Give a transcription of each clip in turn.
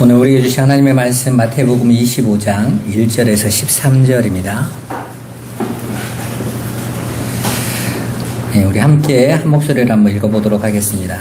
오늘 우리에게 주신 하나님의 말씀 마태복음 25장 1절에서 13절입니다. 우리 함께 한 목소리를 한번 읽어보도록 하겠습니다.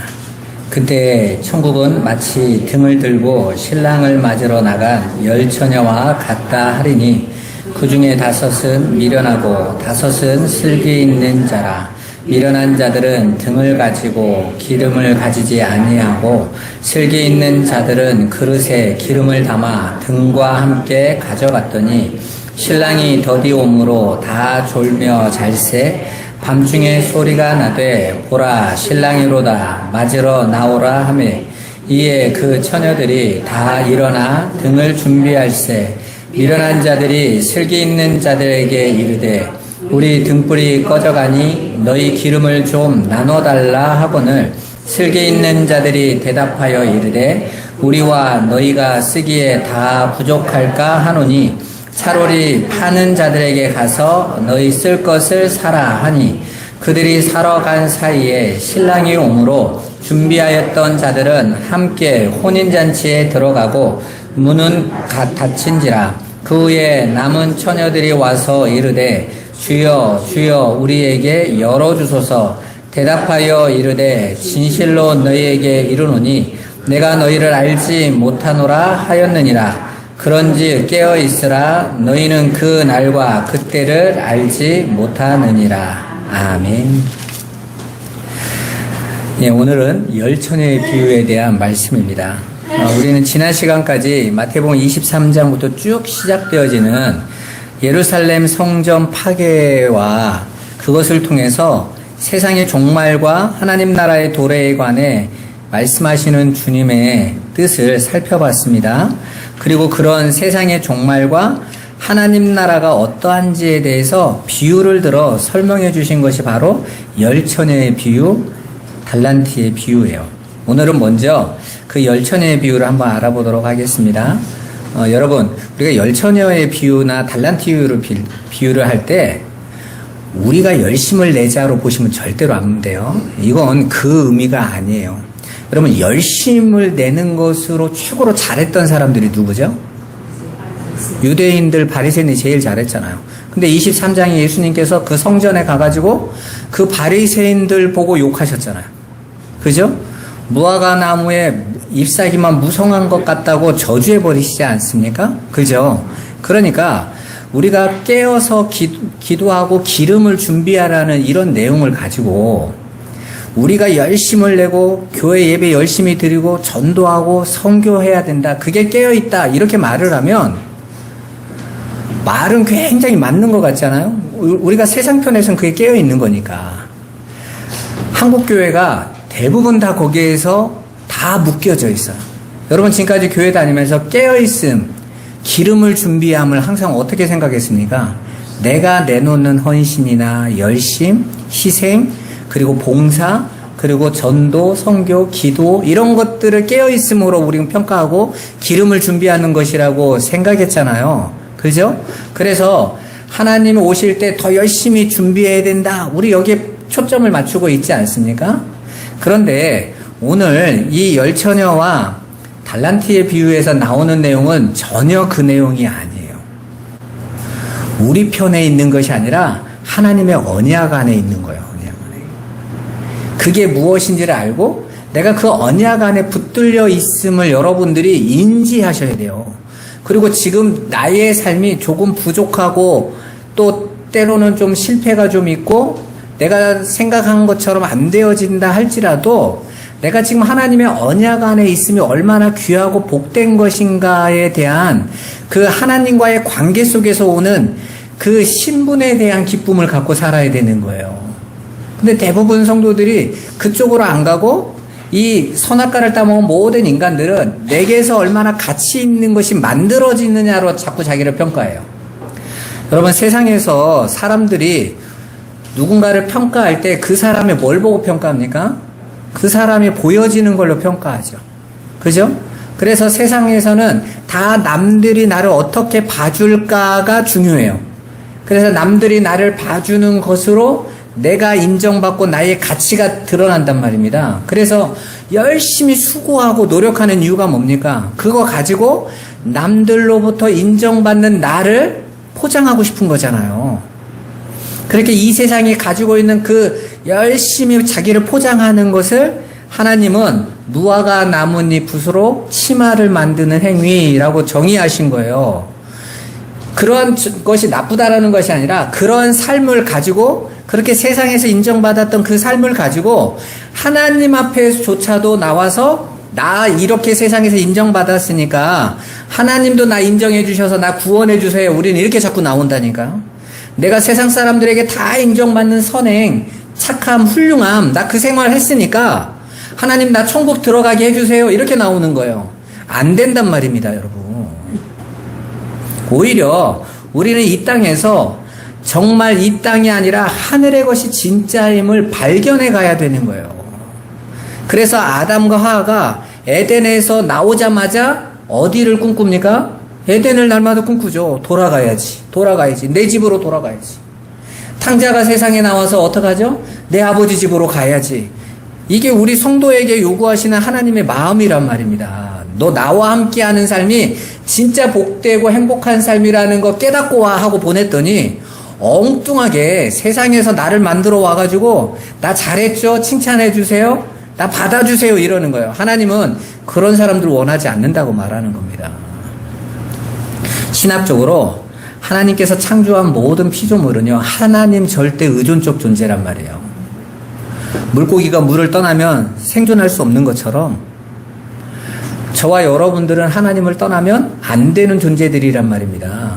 그때 천국은 마치 등을 들고 신랑을 맞으러 나간 10처녀와 같다 하리니 그 중에 5은 미련하고 5은 슬기 있는 자라. 미련한 자들은 등을 가지고 기름을 가지지 아니하고 슬기 있는 자들은 그릇에 기름을 담아 등과 함께 가져갔더니 신랑이 더디 오므로 다 졸며 잘새 밤중에 소리가 나되 보라 신랑이로다 맞으러 나오라 하매 이에 그 처녀들이 다 일어나 등을 준비할세 미련한 자들이 슬기 있는 자들에게 이르되 우리 등불이 꺼져가니 너희 기름을 좀 나눠달라 하거늘 슬기 있는 자들이 대답하여 이르되 우리와 너희가 쓰기에 다 부족할까 하노니 차라리 파는 자들에게 가서 너희 쓸 것을 사라 하니 그들이 사러 간 사이에 신랑이 오므로 준비하였던 자들은 함께 혼인잔치에 들어가고 문은 닫힌지라 그 후에 남은 처녀들이 와서 이르되 주여 주여 우리에게 열어주소서 대답하여 이르되 진실로 너희에게 이르노니 내가 너희를 알지 못하노라 하였느니라. 그런즉 깨어있으라 너희는 그 날과 그때를 알지 못하느니라. 아멘. 오늘은 10처녀의 비유에 대한 말씀입니다. 우리는 지난 시간까지 마태복음 23장부터 쭉 시작되어지는 예루살렘 성전 파괴와 그것을 통해서 세상의 종말과 하나님 나라의 도래에 관해 말씀하시는 주님의 뜻을 살펴봤습니다. 그리고 그런 세상의 종말과 하나님 나라가 어떠한지에 대해서 비유를 들어 설명해 주신 것이 바로 10처녀의 비유, 달란트의 비유예요. 오늘은 먼저 그 10처녀의 비유를 한번 알아보도록 하겠습니다. 여러분, 우리가 10처녀의 비유나 달란트 비유를 할 때 우리가 열심을 내자로 보시면 절대로 안 돼요. 이건 그 의미가 아니에요. 여러분, 열심을 내는 것으로 최고로 잘했던 사람들이 누구죠? 유대인들 바리새인이 제일 잘했잖아요. 근데 23장에 예수님께서 그 성전에 가가지고 그 바리새인들 보고 욕하셨잖아요. 그죠? 무화과 나무에 잎사귀만 무성한 것 같다고 저주해버리시지 않습니까? 그죠? 그러니까 우리가 깨어서 기도하고 기름을 준비하라는 이런 내용을 가지고 우리가 열심을 내고 교회 예배 열심히 드리고 전도하고 선교해야 된다. 그게 깨어있다. 이렇게 말을 하면 말은 굉장히 맞는 것 같잖아요. 우리가 세상편에서는 그게 깨어있는 거니까. 한국교회가 대부분 다 거기에서 다 묶여져 있어요. 여러분 지금까지 교회 다니면서 깨어있음, 기름을 준비함을 항상 어떻게 생각했습니까? 내가 내놓는 헌신이나 열심, 희생, 그리고 봉사, 그리고 전도, 선교, 기도 이런 것들을 깨어있음으로 우리는 평가하고 기름을 준비하는 것이라고 생각했잖아요. 그죠? 그래서 하나님 오실 때 더 열심히 준비해야 된다. 우리 여기에 초점을 맞추고 있지 않습니까? 그런데 오늘 이 10처녀와 달란트의 비유에서 나오는 내용은 전혀 그 내용이 아니에요. 우리 편에 있는 것이 아니라 하나님의 언약 안에 있는 거예요. 언약 안에. 그게 무엇인지를 알고 내가 그 언약 안에 붙들려 있음을 여러분들이 인지하셔야 돼요. 그리고 지금 나의 삶이 조금 부족하고 또 때로는 좀 실패가 좀 있고 내가 생각한 것처럼 안 되어진다 할지라도 내가 지금 하나님의 언약 안에 있음이 얼마나 귀하고 복된 것인가에 대한 그 하나님과의 관계 속에서 오는 그 신분에 대한 기쁨을 갖고 살아야 되는 거예요. 근데 대부분 성도들이 그쪽으로 안 가고 이 선악과를 따먹은 모든 인간들은 내게서 얼마나 가치 있는 것이 만들어지느냐로 자꾸 자기를 평가해요. 여러분 세상에서 사람들이 누군가를 평가할 때 그 사람이 뭘 보고 평가합니까? 그 사람이 보여지는 걸로 평가하죠. 그죠? 그래서 세상에서는 다 남들이 나를 어떻게 봐줄까가 중요해요. 그래서 남들이 나를 봐주는 것으로 내가 인정받고 나의 가치가 드러난단 말입니다. 그래서 열심히 수고하고 노력하는 이유가 뭡니까? 그거 가지고 남들로부터 인정받는 나를 포장하고 싶은 거잖아요. 그렇게 이 세상이 가지고 있는 그 열심히 자기를 포장하는 것을 하나님은 무화과 나뭇잎으로 치마를 만드는 행위라고 정의하신 거예요. 그런 것이 나쁘다라는 것이 아니라 그런 삶을 가지고 그렇게 세상에서 인정받았던 그 삶을 가지고 하나님 앞에조차도 나와서 나 이렇게 세상에서 인정받았으니까 하나님도 나 인정해 주셔서 나 구원해 주세요. 우리는 이렇게 자꾸 나온다니까요. 내가 세상 사람들에게 다 인정받는 선행, 착함, 훌륭함, 나 그 생활 했으니까 하나님 나 천국 들어가게 해주세요. 이렇게 나오는 거예요. 안 된단 말입니다, 여러분. 오히려 우리는 이 땅에서 정말 이 땅이 아니라 하늘의 것이 진짜임을 발견해 가야 되는 거예요. 그래서 아담과 하와가 에덴에서 나오자마자 어디를 꿈꿉니까? 에덴을 날마다 꿈꾸죠. 돌아가야지. 내 집으로 돌아가야지. 탕자가 세상에 나와서 어떡하죠? 내 아버지 집으로 가야지. 이게 우리 성도에게 요구하시는 하나님의 마음이란 말입니다. 너 나와 함께하는 삶이 진짜 복되고 행복한 삶이라는 거 깨닫고 와 하고 보냈더니 엉뚱하게 세상에서 나를 만들어 와가지고 나 잘했죠? 칭찬해 주세요? 나 받아주세요? 이러는 거예요. 하나님은 그런 사람들 원하지 않는다고 말하는 겁니다. 신학적으로 하나님께서 창조한 모든 피조물은요, 하나님 절대 의존적 존재란 말이에요. 물고기가 물을 떠나면 생존할 수 없는 것처럼 저와 여러분들은 하나님을 떠나면 안 되는 존재들이란 말입니다.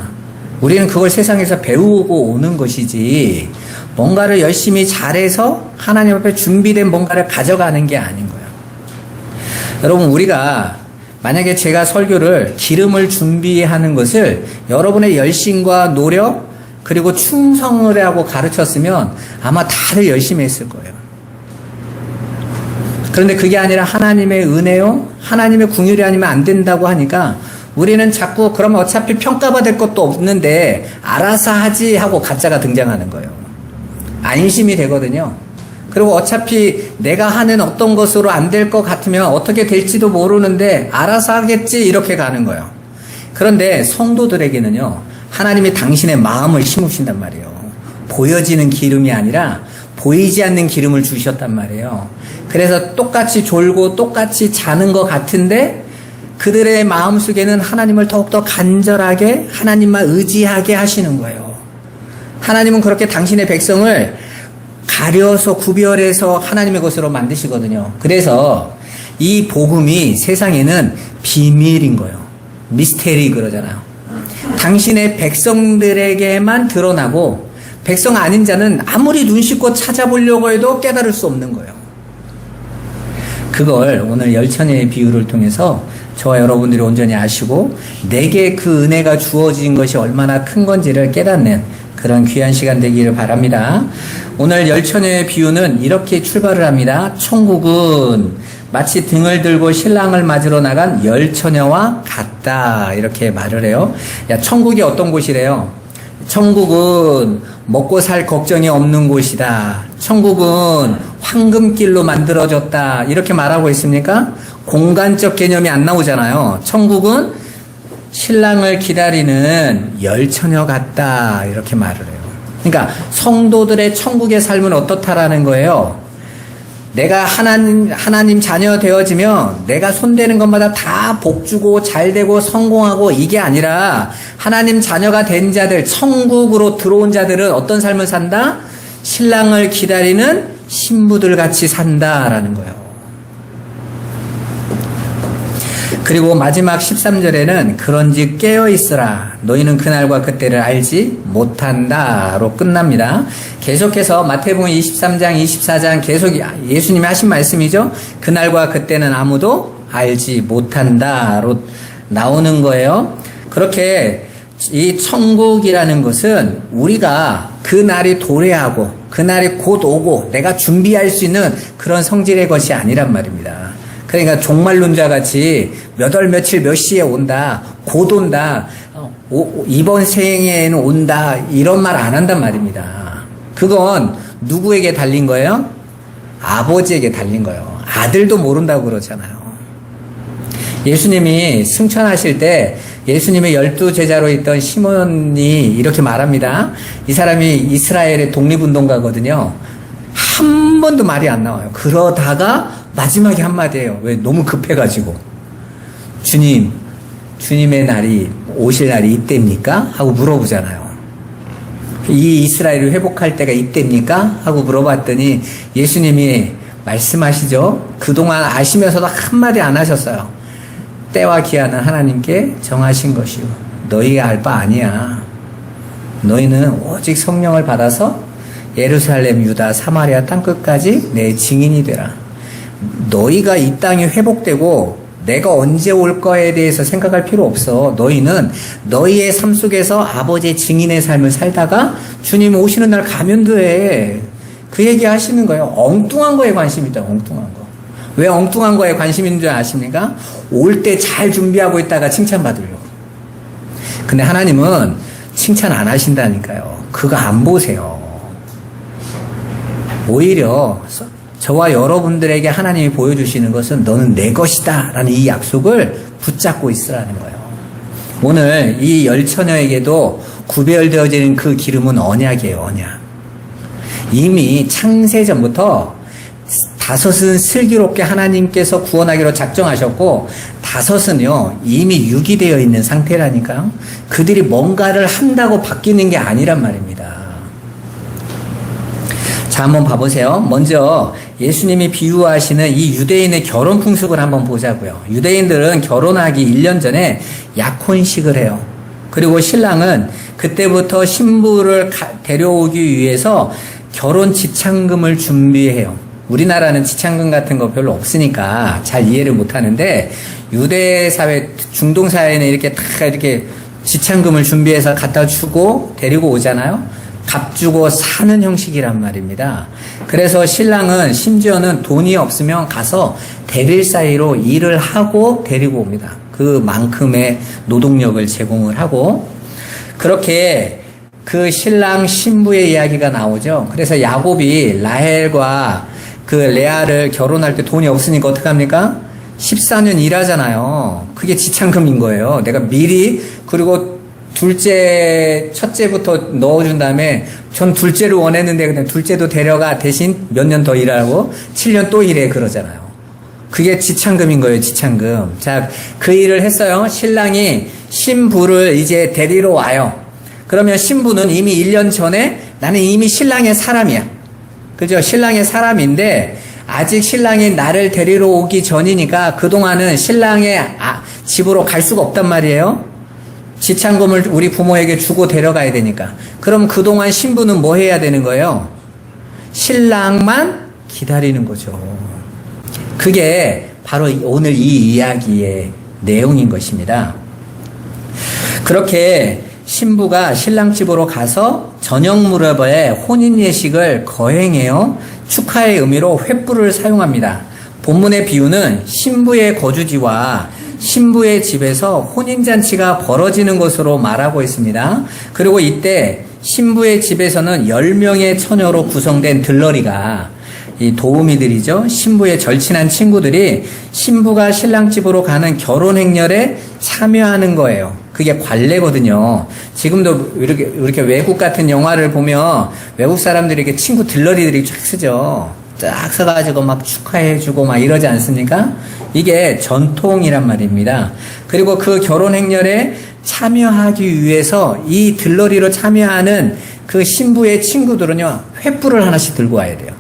우리는 그걸 세상에서 배우고 오는 것이지 뭔가를 열심히 잘해서 하나님 앞에 준비된 뭔가를 가져가는 게 아닌 거예요. 여러분, 우리가 만약에 제가 설교를 기름을 준비하는 것을 여러분의 열심과 노력 그리고 충성을 하고 가르쳤으면 아마 다들 열심히 했을 거예요. 그런데 그게 아니라 하나님의 은혜요, 하나님의 궁율이 아니면 안 된다고 하니까 우리는 자꾸 그러면 어차피 평가받을 것도 없는데 알아서 하지 하고 가짜가 등장하는 거예요. 안심이 되거든요. 그리고 어차피 내가 하는 어떤 것으로 안 될 것 같으면 어떻게 될지도 모르는데 알아서 하겠지 이렇게 가는 거예요. 그런데 성도들에게는요, 하나님이 당신의 마음을 심으신단 말이에요. 보여지는 기름이 아니라 보이지 않는 기름을 주셨단 말이에요. 그래서 똑같이 졸고 똑같이 자는 것 같은데 그들의 마음속에는 하나님을 더욱더 간절하게 하나님만 의지하게 하시는 거예요. 하나님은 그렇게 당신의 백성을 가려서 구별해서 하나님의 것으로 만드시거든요. 그래서 이 복음이 세상에는 비밀인 거예요. 미스테리 그러잖아요. 당신의 백성들에게만 드러나고 백성 아닌 자는 아무리 눈 씻고 찾아보려고 해도 깨달을 수 없는 거예요. 그걸 오늘 열처녀의 비유를 통해서 저와 여러분들이 온전히 아시고 내게 그 은혜가 주어진 것이 얼마나 큰 건지를 깨닫는 그런 귀한 시간 되기를 바랍니다. 오늘 열처녀의 비유는 이렇게 출발을 합니다. 천국은 마치 등을 들고 신랑을 맞으러 나간 열처녀와 같다 이렇게 말을 해요. 야, 천국이 어떤 곳이래요? 천국은 먹고 살 걱정이 없는 곳이다. 천국은 황금길로 만들어졌다. 이렇게 말하고 있습니까? 공간적 개념이 안 나오잖아요. 천국은 신랑을 기다리는 열처녀 같다. 이렇게 말을 해요. 그러니까 성도들의 천국의 삶은 어떻다라는 거예요. 내가 하나님 자녀 되어지면 내가 손대는 것마다 다 복주고 잘되고 성공하고 이게 아니라 하나님 자녀가 된 자들, 천국으로 들어온 자들은 어떤 삶을 산다? 신랑을 기다리는 신부들 같이 산다라는 거예요. 그리고 마지막 13절에는 그런즉 깨어있으라 너희는 그날과 그때를 알지 못한다로 끝납니다. 계속해서 마태복음 23장 24장 계속 예수님이 하신 말씀이죠. 그날과 그때는 아무도 알지 못한다로 나오는 거예요. 그렇게 이 천국이라는 것은 우리가 그날이 도래하고 그날이 곧 오고 내가 준비할 수 있는 그런 성질의 것이 아니란 말입니다. 그러니까 종말론자 같이 몇 월 며칠 몇 시에 온다, 곧 온다, 이번 생에는 온다 이런 말 안 한단 말입니다. 그건 누구에게 달린 거예요? 아버지에게 달린 거예요. 아들도 모른다고 그러잖아요. 예수님이 승천하실 때 예수님의 12제자로 있던 시몬이 이렇게 말합니다. 이 사람이 이스라엘의 독립운동가거든요. 한 번도 말이 안 나와요. 그러다가 마지막에 한마디예요. 왜? 너무 급해가지고. 주님의 날이, 오실 날이 이때입니까? 하고 물어보잖아요. 이 이스라엘을 회복할 때가 이때입니까? 하고 물어봤더니 예수님이 말씀하시죠. 그동안 아시면서도 한마디 안 하셨어요. 때와 기한은 하나님께 정하신 것이요. 너희가 알 바 아니야. 너희는 오직 성령을 받아서 예루살렘, 유다, 사마리아 땅끝까지 내 증인이 되라. 너희가 이 땅이 회복되고 내가 언제 올 거에 대해서 생각할 필요 없어. 너희는 너희의 삶 속에서 아버지의 증인의 삶을 살다가 주님 오시는 날 가면 돼. 그 얘기 하시는 거예요. 엉뚱한 거에 관심이 있다. 엉뚱한 거. 왜 엉뚱한 거에 관심 있는 줄 아십니까? 올 때 잘 준비하고 있다가 칭찬받으려고. 근데 하나님은 칭찬 안 하신다니까요. 그거 안 보세요. 오히려 저와 여러분들에게 하나님이 보여주시는 것은 너는 내 것이다 라는 이 약속을 붙잡고 있으라는 거예요. 오늘 이 열처녀에게도 구별되어지는 그 기름은 언약이에요. 언약. 이미 창세 전부터 5은 슬기롭게 하나님께서 구원하기로 작정하셨고 5은요 이미 유기되어 있는 상태라니까요. 그들이 뭔가를 한다고 바뀌는 게 아니란 말입니다. 자, 한번 봐보세요. 먼저 예수님이 비유하시는 이 유대인의 결혼 풍습을 한번 보자고요. 유대인들은 결혼하기 1년 전에 약혼식을 해요. 그리고 신랑은 그때부터 신부를 데려오기 위해서 결혼 지참금을 준비해요. 우리나라는 지참금 같은 거 별로 없으니까 잘 이해를 못 하는데 유대 사회, 중동 사회는 이렇게 다 이렇게 지참금을 준비해서 갖다 주고 데리고 오잖아요. 값 주고 사는 형식이란 말입니다. 그래서 신랑은 심지어는 돈이 없으면 가서 대릴 사이로 일을 하고 데리고 옵니다. 그만큼의 노동력을 제공을 하고 그렇게 그 신랑 신부의 이야기가 나오죠. 그래서 야곱이 라헬과 그 레아를 결혼할 때 돈이 없으니까 어떡합니까? 14년 일하잖아요. 그게 지참금인 거예요. 내가 미리 그리고 첫째부터 넣어준 다음에 전 둘째를 원했는데 그냥 둘째도 데려가 대신 몇 년 더 일하고 7년 또 일해 그러잖아요. 그게 지참금인 거예요. 지참금. 자, 그 일을 했어요. 신랑이 신부를 이제 데리러 와요. 그러면 신부는 이미 1년 전에 나는 이미 신랑의 사람이야. 그죠? 신랑의 사람인데 아직 신랑이 나를 데리러 오기 전이니까 그동안은 신랑의 집으로 갈 수가 없단 말이에요. 지참금을 우리 부모에게 주고 데려가야 되니까. 그럼 그동안 신부는 뭐 해야 되는 거예요? 신랑만 기다리는 거죠. 그게 바로 오늘 이 이야기의 내용인 것입니다. 그렇게 신부가 신랑 집으로 가서 저녁 무렵에 혼인 예식을 거행해요. 축하의 의미로 횃불을 사용합니다. 본문의 비유는 신부의 거주지와 신부의 집에서 혼인잔치가 벌어지는 것으로 말하고 있습니다. 그리고 이때 신부의 집에서는 10명의 처녀로 구성된 들러리가 이 도우미들이죠. 신부의 절친한 친구들이 신부가 신랑 집으로 가는 결혼 행렬에 참여하는 거예요. 그게 관례거든요. 지금도 이렇게 외국 같은 영화를 보면 외국 사람들이 이렇게 친구 들러리들이 쫙 쓰죠. 쫙 서가지고 막 축하해주고 막 이러지 않습니까? 이게 전통이란 말입니다. 그리고 그 결혼 행렬에 참여하기 위해서 이 들러리로 참여하는 그 신부의 친구들은요, 횃불을 하나씩 들고 와야 돼요.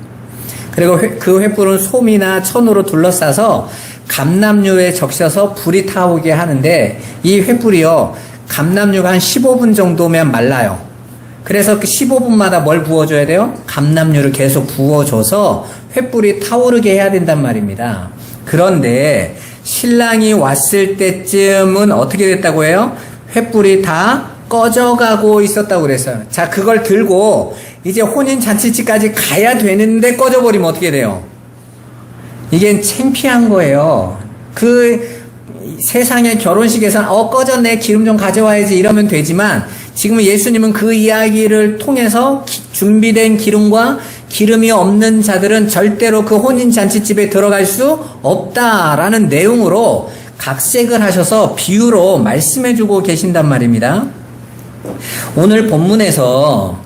그리고 그 횃불은 솜이나 천으로 둘러싸서 감람유에 적셔서 불이 타오게 하는데 이 횃불이요, 감람유가 한 15분 정도면 말라요. 그래서 그 15분마다 뭘 부어줘야 돼요? 감람유를 계속 부어줘서 횃불이 타오르게 해야 된단 말입니다. 그런데 신랑이 왔을 때쯤은 어떻게 됐다고 해요? 횃불이 다 꺼져가고 있었다고 그랬어요. 자, 그걸 들고 이제 혼인잔치집까지 가야 되는데 꺼져버리면 어떻게 돼요? 이게 창피한 거예요. 그 세상의 결혼식에서는 꺼졌네, 기름 좀 가져와야지 이러면 되지만 지금 예수님은 그 이야기를 통해서 준비된 기름과 기름이 없는 자들은 절대로 그 혼인잔치집에 들어갈 수 없다라는 내용으로 각색을 하셔서 비유로 말씀해주고 계신단 말입니다. 오늘 본문에서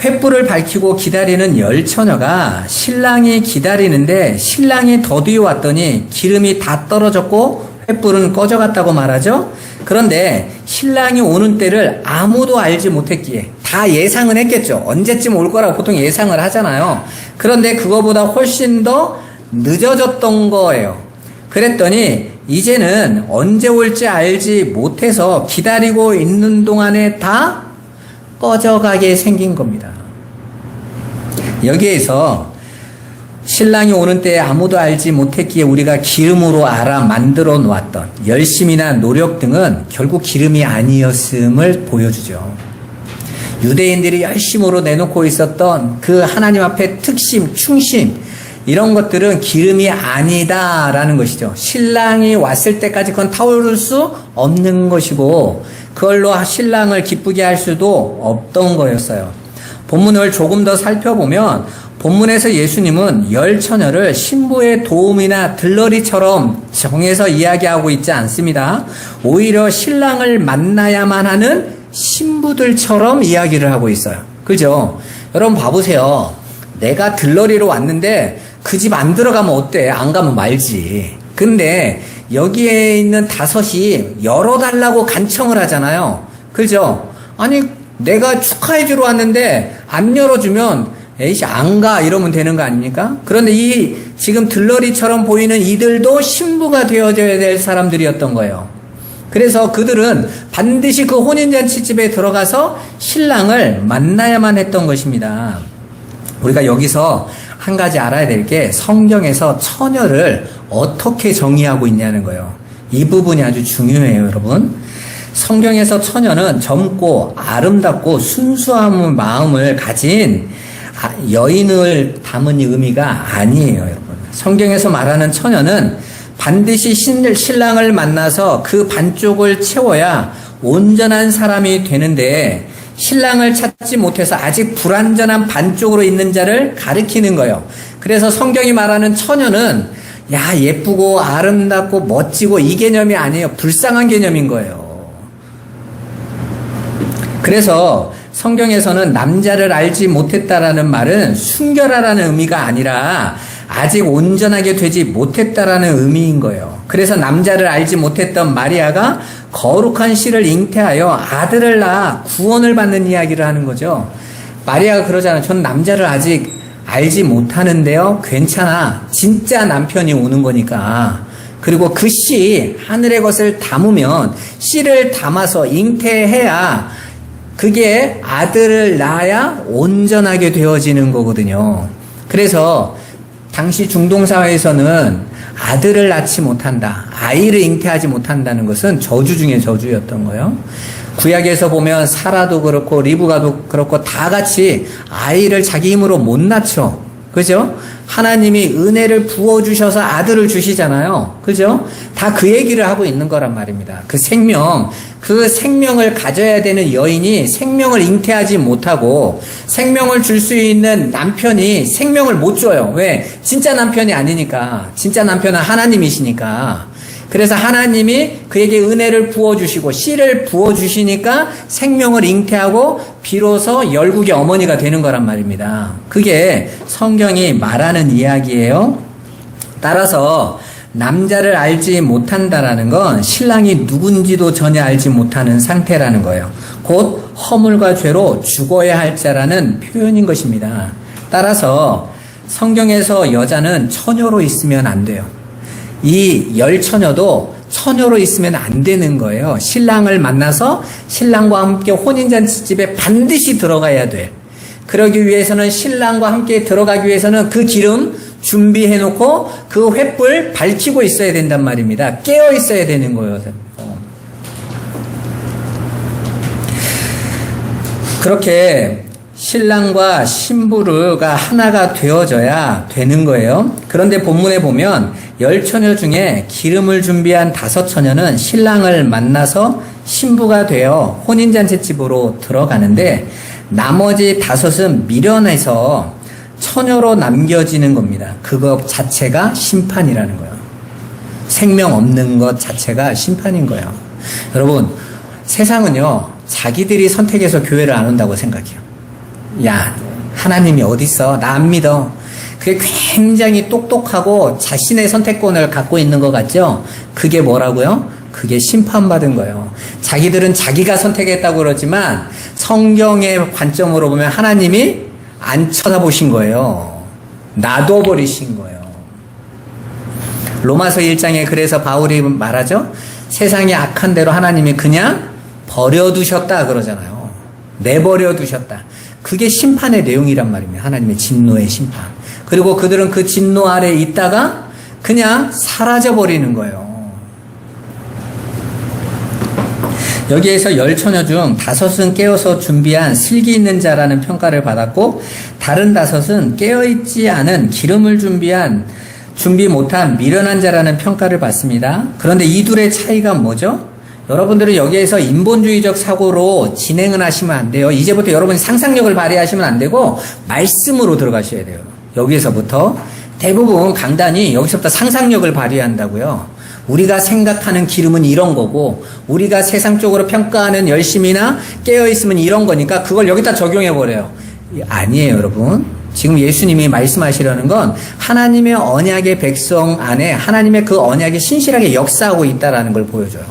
횃불을 밝히고 기다리는 열 처녀가 신랑이 기다리는데 신랑이 더디어 왔더니 기름이 다 떨어졌고 횃불은 꺼져갔다고 말하죠. 그런데 신랑이 오는 때를 아무도 알지 못했기에 다 예상은 했겠죠. 언제쯤 올 거라고 보통 예상을 하잖아요. 그런데 그거보다 훨씬 더 늦어졌던 거예요. 그랬더니 이제는 언제 올지 알지 못해서 기다리고 있는 동안에 다 꺼져가게 생긴 겁니다. 여기에서 신랑이 오는 때에 아무도 알지 못했기에 우리가 기름으로 알아 만들어 놓았던 열심이나 노력 등은 결국 기름이 아니었음을 보여주죠. 유대인들이 열심으로 내놓고 있었던 그 하나님 앞에 특심, 충심 이런 것들은 기름이 아니다라는 것이죠. 신랑이 왔을 때까지 그건 타오를 수 없는 것이고 그걸로 신랑을 기쁘게 할 수도 없던 거였어요. 본문을 조금 더 살펴보면 본문에서 예수님은 열 처녀를 신부의 도움이나 들러리처럼 정해서 이야기하고 있지 않습니다. 오히려 신랑을 만나야만 하는 신부들처럼 이야기를 하고 있어요. 그죠? 여러분 봐보세요. 내가 들러리로 왔는데 그 집 안 들어가면 어때? 안 가면 말지. 근데 여기에 있는 다섯이 열어달라고 간청을 하잖아요. 그죠? 아니 내가 축하해주러 왔는데 안 열어주면 에이씨 안 가 이러면 되는 거 아닙니까? 그런데 이 지금 들러리처럼 보이는 이들도 신부가 되어져야 될 사람들이었던 거예요. 그래서 그들은 반드시 그 혼인잔치집에 들어가서 신랑을 만나야만 했던 것입니다. 우리가 여기서 한 가지 알아야 될 게 성경에서 처녀를 어떻게 정의하고 있냐는 거예요. 이 부분이 아주 중요해요, 여러분. 성경에서 처녀는 젊고 아름답고 순수한 마음을 가진 여인을 담은 의미가 아니에요, 여러분. 성경에서 말하는 처녀는 반드시 신랑을 만나서 그 반쪽을 채워야 온전한 사람이 되는데 신랑을 찾지 못해서 아직 불완전한 반쪽으로 있는 자를 가리키는 거예요. 그래서 성경이 말하는 처녀는 야 예쁘고 아름답고 멋지고 이 개념이 아니에요. 불쌍한 개념인 거예요. 그래서 성경에서는 남자를 알지 못했다라는 말은 순결하라는 의미가 아니라 아직 온전하게 되지 못했다라는 의미인 거예요. 그래서 남자를 알지 못했던 마리아가 거룩한 씨를 잉태하여 아들을 낳아 구원을 받는 이야기를 하는 거죠. 마리아가 그러잖아요. 전 남자를 아직 알지 못하는데요. 괜찮아. 진짜 남편이 오는 거니까. 그리고 그 씨, 하늘의 것을 담으면 씨를 담아서 잉태해야 그게 아들을 낳아야 온전하게 되어지는 거거든요. 그래서 당시 중동사회에서는 아들을 낳지 못한다, 아이를 잉태하지 못한다는 것은 저주 중에 저주였던 거예요. 구약에서 보면 사라도 그렇고 리브가도 그렇고 다 같이 아이를 자기 힘으로 못 낳죠. 그죠? 하나님이 은혜를 부어주셔서 아들을 주시잖아요. 그죠? 다 그 얘기를 하고 있는 거란 말입니다. 그 생명을 가져야 되는 여인이 생명을 잉태하지 못하고 생명을 줄 수 있는 남편이 생명을 못 줘요. 왜? 진짜 남편이 아니니까. 진짜 남편은 하나님이시니까. 그래서 하나님이 그에게 은혜를 부어주시고 씨를 부어주시니까 생명을 잉태하고 비로소 열국의 어머니가 되는 거란 말입니다. 그게 성경이 말하는 이야기예요. 따라서 남자를 알지 못한다라는 건 신랑이 누군지도 전혀 알지 못하는 상태라는 거예요. 곧 허물과 죄로 죽어야 할 자라는 표현인 것입니다. 따라서 성경에서 여자는 처녀로 있으면 안 돼요. 이 열 처녀도 처녀로 있으면 안 되는 거예요. 신랑을 만나서 신랑과 함께 혼인잔치집에 반드시 들어가야 돼. 그러기 위해서는 신랑과 함께 들어가기 위해서는 그 기름 준비해놓고 그 횃불 밝히고 있어야 된단 말입니다. 깨어 있어야 되는 거예요. 그렇게 신랑과 신부가 하나가 되어져야 되는 거예요. 그런데 본문에 보면 10처녀 중에 기름을 준비한 5처녀는 신랑을 만나서 신부가 되어 혼인잔치집으로 들어가는데 나머지 5은 미련해서 처녀로 남겨지는 겁니다. 그것 자체가 심판이라는 거예요. 생명 없는 것 자체가 심판인 거예요. 여러분, 세상은요, 자기들이 선택해서 교회를 안 온다고 생각해요. 야, 하나님이 어딨어? 나 안 믿어. 그게 굉장히 똑똑하고 자신의 선택권을 갖고 있는 것 같죠? 그게 뭐라고요? 그게 심판받은 거예요. 자기들은 자기가 선택했다고 그러지만 성경의 관점으로 보면 하나님이 안 쳐다보신 거예요. 놔둬버리신 거예요. 로마서 1장에 그래서 바울이 말하죠. 세상이 악한 대로 하나님이 그냥 버려두셨다 그러잖아요. 내버려 두셨다. 그게 심판의 내용이란 말입니다. 하나님의 진노의 심판. 그리고 그들은 그 진노 아래 있다가 그냥 사라져버리는 거예요. 여기에서 10처녀 중 5은 깨어서 준비한 슬기 있는 자라는 평가를 받았고 다른 5은 깨어있지 않은 기름을 준비 못한 미련한 자라는 평가를 받습니다. 그런데 이 둘의 차이가 뭐죠? 여러분들은 여기에서 인본주의적 사고로 진행을 하시면 안 돼요. 이제부터 여러분이 상상력을 발휘하시면 안 되고 말씀으로 들어가셔야 돼요. 여기에서부터 대부분 강단이 여기서부터 상상력을 발휘한다고요. 우리가 생각하는 기름은 이런 거고 우리가 세상적으로 평가하는 열심이나 깨어있으면 이런 거니까 그걸 여기다 적용해버려요. 아니에요, 여러분. 지금 예수님이 말씀하시려는 건 하나님의 언약의 백성 안에 하나님의 그 언약이 신실하게 역사하고 있다는 걸 보여줘요.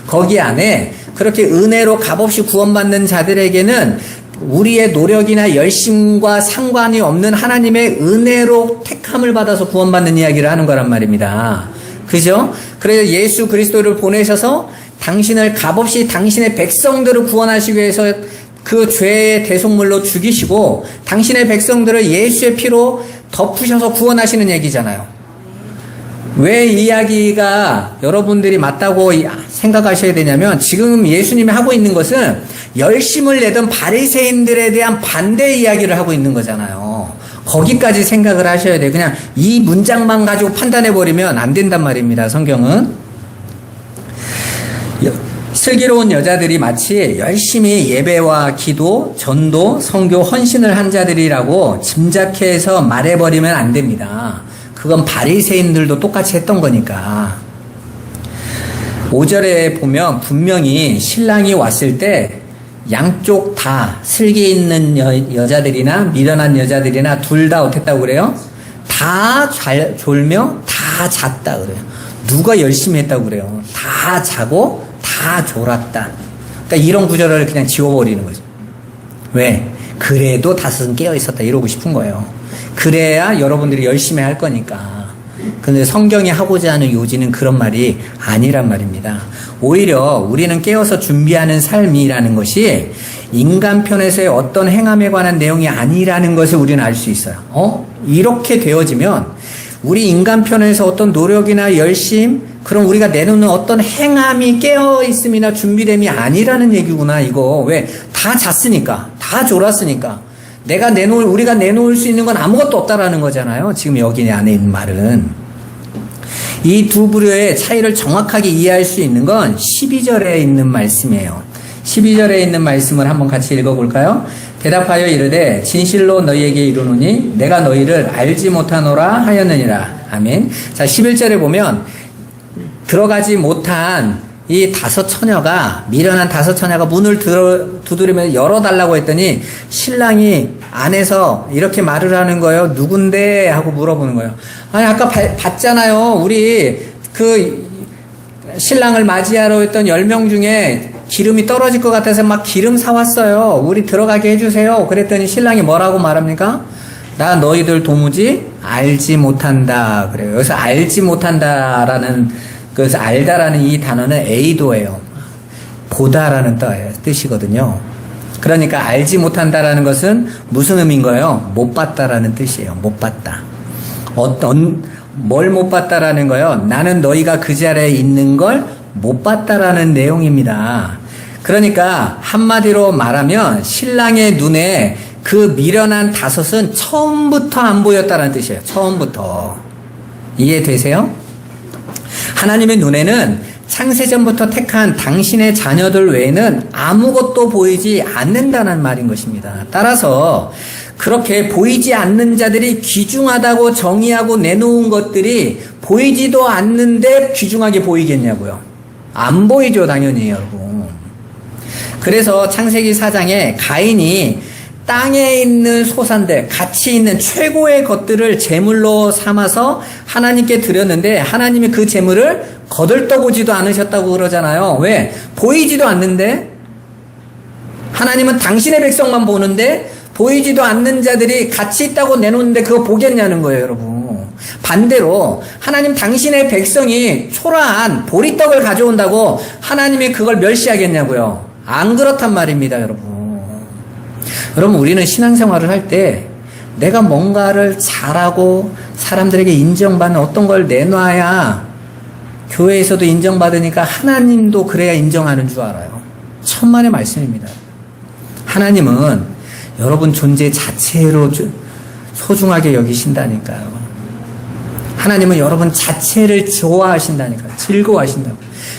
거기 안에 그렇게 은혜로 값없이 구원받는 자들에게는 우리의 노력이나 열심과 상관이 없는 하나님의 은혜로 택함을 받아서 구원받는 이야기를 하는 거란 말입니다. 그죠? 그래서 예수 그리스도를 보내셔서 당신을 값없이 당신의 백성들을 구원하시기 위해서 그 죄의 대속물로 죽이시고 당신의 백성들을 예수의 피로 덮으셔서 구원하시는 얘기잖아요. 왜 이 이야기가 여러분들이 맞다고 생각하셔야 되냐면 지금 예수님이 하고 있는 것은 열심을 내던 바리새인들에 대한 반대 이야기를 하고 있는 거잖아요. 거기까지 생각을 하셔야 돼요. 그냥 이 문장만 가지고 판단해버리면 안 된단 말입니다. 성경은. 슬기로운 여자들이 마치 열심히 예배와 기도, 전도, 선교, 헌신을 한 자들이라고 짐작해서 말해버리면 안 됩니다. 그건 바리새인들도 똑같이 했던 거니까. 5절에 보면 분명히 신랑이 왔을 때 양쪽 다 슬기 있는 여자들이나 미련한 여자들이나 둘 다 어땠다고 그래요? 다 졸며 다 잤다 그래요. 누가 열심히 했다고 그래요? 다 자고 다 졸았다. 그러니까 이런 구절을 그냥 지워버리는 거죠. 왜? 그래도 5은 깨어 있었다 이러고 싶은 거예요. 그래야 여러분들이 열심히 할 거니까. 근데 성경이 하고자 하는 요지는 그런 말이 아니란 말입니다. 오히려 우리는 깨어서 준비하는 삶이라는 것이 인간 편에서의 어떤 행함에 관한 내용이 아니라는 것을 우리는 알 수 있어요. 이렇게 되어지면 우리 인간 편에서 어떤 노력이나 열심, 그럼 우리가 내놓는 어떤 행함이 깨어있음이나 준비됨이 아니라는 얘기구나, 이거. 왜? 다 잤으니까. 다 졸았으니까. 우리가 내놓을 수 있는 건 아무것도 없다라는 거잖아요. 지금 여기 안에 있는 말은. 이 두 부류의 차이를 정확하게 이해할 수 있는 건 12절에 있는 말씀이에요. 12절에 있는 말씀을 한번 같이 읽어볼까요? 대답하여 이르되 진실로 너희에게 이르노니 내가 너희를 알지 못하노라 하였느니라. 아멘. 자, 11절에 보면 들어가지 못한 이 5처녀가, 미련한 5처녀가 문을 두드리면 열어달라고 했더니 신랑이 안에서 이렇게 말을 하는 거예요. 누군데? 하고 물어보는 거예요. 아니, 아까 봤잖아요. 우리 그 신랑을 맞이하러 했던 10명 중에 기름이 떨어질 것 같아서 막 기름 사왔어요. 우리 들어가게 해주세요. 그랬더니 신랑이 뭐라고 말합니까? 나 너희들 도무지 알지 못한다. 그래요. 여기서 알지 못한다라는, 그래서 알다라는 이 단어는 에이도예요. 보다라는 뜻이거든요. 그러니까 알지 못한다라는 것은 무슨 의미인 거예요? 못 봤다라는 뜻이에요. 못 봤다. 뭘 못 봤다라는 거예요? 나는 너희가 그 자리에 있는 걸 못 봤다라는 내용입니다. 그러니까 한마디로 말하면 신랑의 눈에 그 미련한 다섯은 처음부터 안 보였다는 뜻이에요. 처음부터. 이해되세요? 하나님의 눈에는 창세전부터 택한 당신의 자녀들 외에는 아무것도 보이지 않는다는 말인 것입니다. 따라서 그렇게 보이지 않는 자들이 귀중하다고 정의하고 내놓은 것들이 보이지도 않는데 귀중하게 보이겠냐고요. 안 보이죠, 당연히 여러분. 그래서 창세기 4장에 가인이 땅에 있는 소산들, 가치 있는 최고의 것들을 제물로 삼아서 하나님께 드렸는데 하나님이 그 제물을 거들떠보지도 않으셨다고 그러잖아요. 왜? 보이지도 않는데 하나님은 당신의 백성만 보는데 보이지도 않는 자들이 가치 있다고 내놓는데 그거 보겠냐는 거예요, 여러분. 반대로 하나님 당신의 백성이 초라한 보리떡을 가져온다고 하나님이 그걸 멸시하겠냐고요. 안 그렇단 말입니다, 여러분. 여러분, 우리는 신앙생활을 할 때 내가 뭔가를 잘하고 사람들에게 인정받는 어떤 걸 내놔야 교회에서도 인정받으니까 하나님도 그래야 인정하는 줄 알아요. 천만의 말씀입니다. 하나님은 여러분 존재 자체로 소중하게 여기신다니까요. 하나님은 여러분 자체를 좋아하신다니까요. 즐거워하신다고.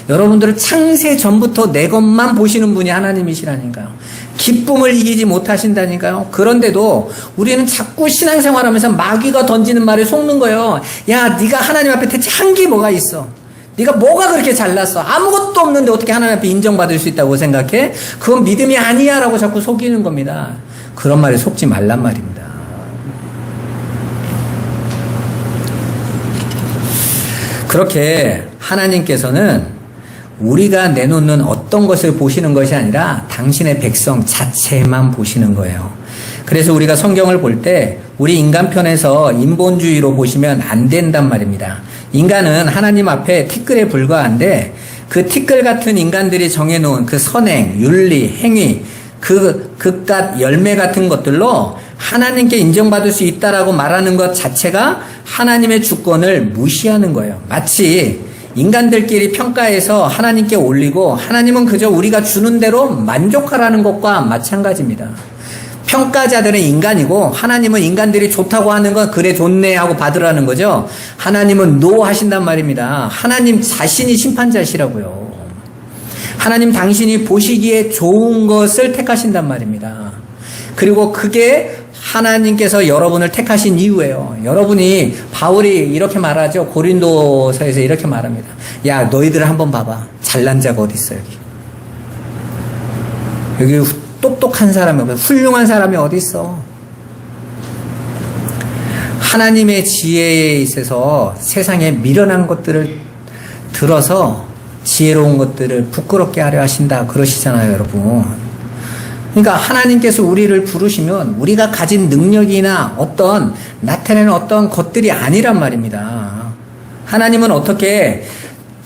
여러분들을 창세 전부터 내 것만 보시는 분이 하나님이시라니까요. 기쁨을 이기지 못하신다니까요. 그런데도 우리는 자꾸 신앙생활하면서 마귀가 던지는 말에 속는 거예요. 야, 네가 하나님 앞에 대체 한 게 뭐가 있어? 네가 뭐가 그렇게 잘났어? 아무것도 없는데 어떻게 하나님 앞에 인정받을 수 있다고 생각해? 그건 믿음이 아니야 라고 자꾸 속이는 겁니다. 그런 말에 속지 말란 말입니다. 그렇게 하나님께서는 우리가 내놓는 어떤 것을 보시는 것이 아니라 당신의 백성 자체만 보시는 거예요. 그래서 우리가 성경을 볼 때 우리 인간 편에서 인본주의로 보시면 안 된단 말입니다. 인간은 하나님 앞에 티끌에 불과한데 그 티끌 같은 인간들이 정해놓은 그 선행, 윤리, 행위, 그 그깟 열매 같은 것들로 하나님께 인정받을 수 있다라고 말하는 것 자체가 하나님의 주권을 무시하는 거예요. 마치 인간들끼리 평가해서 하나님께 올리고 하나님은 그저 우리가 주는 대로 만족하라는 것과 마찬가지입니다. 평가자들은 인간이고 하나님은 인간들이 좋다고 하는 건 그래 좋네 하고 받으라는 거죠. 하나님은 노 하신단 말입니다. 하나님 자신이 심판자시라고요. 하나님 당신이 보시기에 좋은 것을 택하신단 말입니다. 그리고 그게 하나님께서 여러분을 택하신 이유예요. 여러분이 바울이 이렇게 말하죠. 고린도서에서 이렇게 말합니다. 야, 너희들 한번 봐봐. 잘난 자가 어디 있어 여기 똑똑한 사람이 어디 있어? 훌륭한 사람이 어디 있어? 하나님의 지혜에 있어서 세상에 미련한 것들을 들어서 지혜로운 것들을 부끄럽게 하려 하신다 그러시잖아요, 여러분. 그러니까 하나님께서 우리를 부르시면 우리가 가진 능력이나 어떤 나타내는 어떤 것들이 아니란 말입니다. 하나님은 어떻게